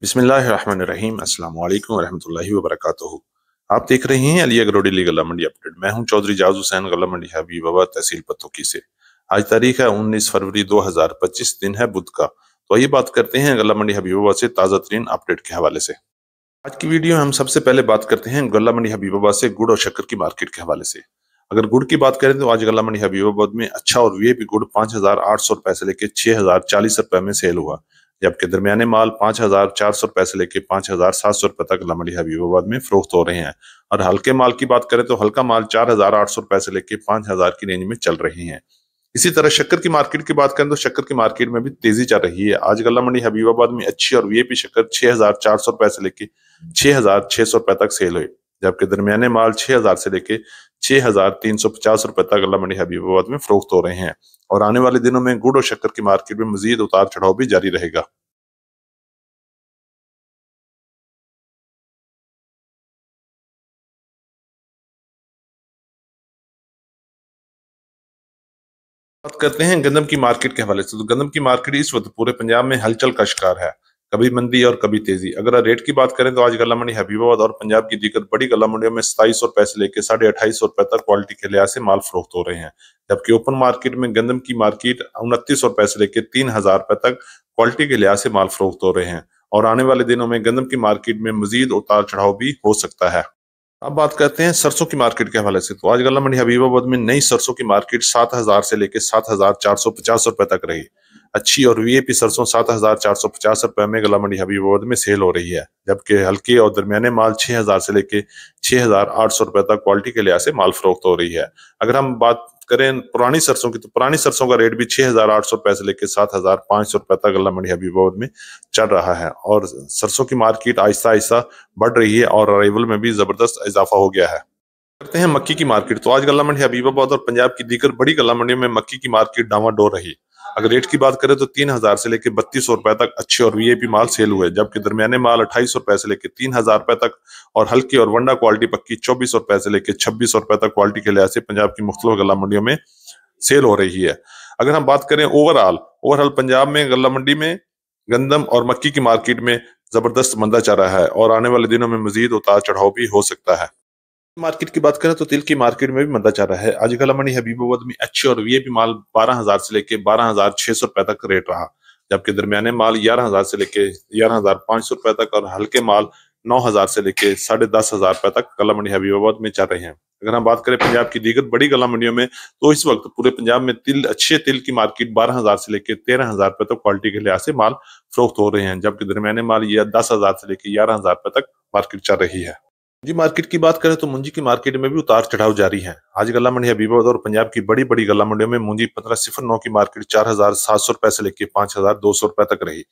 बिस्मिल्लाहिर्रहमानिर्रहीम। अस्सलाम वालेकुम वरहमतुल्लाहि वबरकातुहू। आप देख रहे हैं अली एग्रो डेली गल्ला मंडी अपडेट। मैं हूं चौधरी जाज हुसैन, गल्ला मंडी हबीबाबाद, तहसील पत्तोकी से। आज तारीख है 19 फरवरी 2025, दिन है बुध का। तो आइए बात करते हैं गल्ला मंडी हबीबाबाद से ताज़ा तरीन अपडेट के हवाले से। आज की वीडियो में हम सबसे पहले बात करते हैं गल्ला मंडी हबीबाबाद से गुड़ और शक्कर की मार्केट के हवाले से। अगर गुड़ की बात करें तो आज गल्ला मंडी हबीबाबाद में अच्छा और वीआईपी गुड़ 5,800 रुपए से लेकर 6,040 रुपए में सेल हुआ, जबकि दरमियाने माल 5,400 रुपए से लेकर 5,700 रुपए तक गल्ला मंडी हबीबाबाद में फरोख्त हो रहे हैं। और हल्के माल की बात करें तो हल्का माल 4,800 रुपए से लेकर 5,000 की रेंज में चल रही है। इसी तरह शक्कर की मार्केट की बात करें तो शक्कर की मार्केट में भी तेजी चल रही है। आज गल्ला मंडी हबीबाबाद में अच्छी और वीआईपी शक्कर 6,400 रुपए से लेकर 6,600 रुपए तक सेल हुई, जबकि दरमियाने माल 6,000 से लेकर 6,350 रुपए तक गल्ला मंडी हबीबाबाद में फरोख्त हो रहे हैं। और आने वाले दिनों में गुड़ और शक्कर की मार्केट में मजीद उतार चढ़ाव भी जारी रहेगा। बात करते हैं गंदम की मार्केट के हवाले से। तो गंदम की मार्केट इस वक्त पूरे पंजाब में हलचल का शिकार है, कभी मंदी और कभी तेजी। अगर रेट की बात करें तो आज गल्ला मंडी हबीबाबाद और पंजाब की दीगर बड़ी गल्ला मंडियों में 2700 रुपए से लेकर 2850 रुपए तक क्वालिटी के लिहाज से माल फरोख्त हो रहे हैं, जबकि ओपन मार्केट में गंदम की मार्केट 2900 रुपए से लेकर 3,000 रुपए तक क्वालिटी के लिहाज से माल फरोख्त हो रहे हैं। और आने वाले दिनों में गंदम की मार्केट में मजीद उतार चढ़ाव भी हो सकता है। अब बात करते हैं सरसों की मार्केट के हवाले से। तो आज गल्ला मंडी हबीबाबाद में नई सरसों की मार्केट 7,000 से लेकर 7,450 रुपए तक रही। अच्छी और वीआईपी सरसों 7,450 रुपए में गल्ला मंडी हबीबाबाद में सेल हो रही है, जबकि हल्के और दरमियाने माल 6,000 से लेकर 6,800 रुपए तक क्वालिटी के लिहाज से माल फरोख्त हो रही है। अगर हम बात करें पुरानी सरसों की तो पुरानी सरसों का रेट भी 6,800 रुपए से लेकर 7,500 रुपए तक गल्ला मंडी हबीबाबाद में चल रहा है। और सरसों की मार्केट आहिस्ता आहिस्ता बढ़ रही है और अराइवल में भी जबरदस्त इजाफा हो गया है। करते हैं मक्की की मार्केट। तो आज गल्ला मंडी हबीबाबाद और पंजाब की दीगर बड़ी गल्ला मंडियों में मक्की की मार्केट डामाडोल रही। अगर रेट की बात करें तो 3,000 से लेकर 3,200 रुपए तक अच्छे और वीआईपी माल सेल हुए, जबकि दरमियाने माल 2,800 रुपए से लेकर 3,000 रुपए तक और हल्की और वंडा क्वालिटी पक्की 2,400 रुपए से लेकर 2,600 रुपए तक क्वालिटी के लिहाज से पंजाब की मुख्तलिफ गल्ला मंडियों में सेल हो रही है। अगर हम बात करें ओवरऑल पंजाब में गल्ला मंडी में गंदम और मक्की की मार्केट में जबरदस्त मंदा चल रहा है और आने वाले दिनों में मजीद उतार चढ़ाव भी हो सकता है। मार्केट की बात करें तो तिल की मार्केट में भी मंदा चल रहा है। आज गल्ला मंडी हबीबाबाद में अच्छे और वीआईपी माल 12,000 से लेकर 12,600 रुपए तक रेट रहा, जबकि दरमियाने माल 11,000 से लेकर 11,500 रुपए तक और हल्के माल 9,000 से लेकर 10,500 रुपए तक गल्ला मंडी हबीबाबाद में चल रहे हैं। अगर हम बात करें पंजाब की दीगर बड़ी गल्ला मंडियों में तो इस वक्त पूरे पंजाब में अच्छे तिल की मार्केट 12,000 से लेकर 13,000 रुपए तक क्वालिटी के लिहाज से माल फरोख्त हो रहे हैं, जबकि दरमियाने माल 10,000 से लेकर 11,000 रुपए तक मार्केट चल रही है। जी मार्केट की बात करें तो मुंजी की मार्केट में भी उतार चढ़ाव जारी है। आज गल्ला मंडी हबीबाबाद और पंजाब की बड़ी बड़ी गल्ला मंडियों में मुंजी 1509 की मार्केट 4,700 रुपए से लेकर 5,200 रुपए तक रही,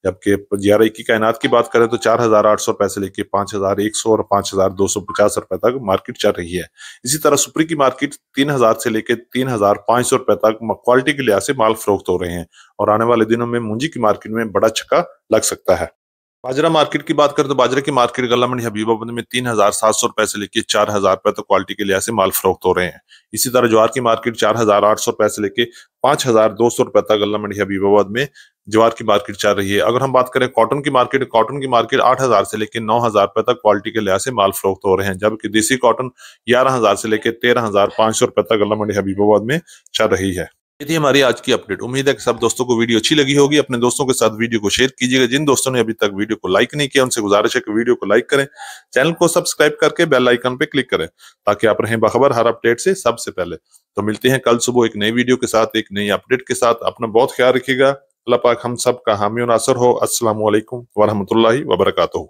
जबकि 11 कायनात की बात करें तो 4,800 रुपए से लेकर 5,100 और 5,250 रुपए तक मार्केट चल रही है। इसी तरह सुपरी की मार्केट 3,000 से लेकर 3,500 रुपए तक क्वालिटी के लिहाज से माल फरोख्त हो रहे हैं और आने वाले दिनों में मुंजी की मार्केट में बड़ा छक्का लग सकता है। बाजरा मार्केट की बात करें तो बाजरा की मार्केट गल्ला मंडी हबीबाबाद में 3,700 रुपए से लेकर 4,000 रुपए तक क्वालिटी के लिहाज से माल फरोख्त हो रहे हैं। इसी तरह ज्वार की मार्केट 4,800 रुपए से लेकर 5,200 रुपए तक गल्ला मंडी हबीबाबाद में ज्वार की मार्केट चल रही है। अगर हम बात करें कॉटन की मार्केट 8,000 से लेकर 9,000 रुपए तक क्वालिटी के लिहाज से माल फरोख्त हो रहे हैं, जबकि देसी कॉटन 11,000 से लेकर 13,500 रुपए तक गल्ला मंडी हबीबाबाद में चल रही है। ये थी हमारी आज की अपडेट। उम्मीद है कि सब दोस्तों को वीडियो अच्छी लगी होगी। अपने दोस्तों के साथ वीडियो को शेयर कीजिएगा। जिन दोस्तों ने अभी तक वीडियो को लाइक नहीं किया उनसे गुजारिश है कि वीडियो को लाइक करें, चैनल को सब्सक्राइब करके बेल आइकन पे क्लिक करें ताकि आप रहें बाखबर हर अपडेट से सबसे पहले। तो मिलते हैं कल सुबह एक नई वीडियो के साथ, एक नई अपडेट के साथ। अपना बहुत ख्याल रखिएगा। अल्लाह पाक हम सब का हामी और नासर हो। अस्सलामु अलैकुम वरहमतुल्लाहि वबरकातुहू।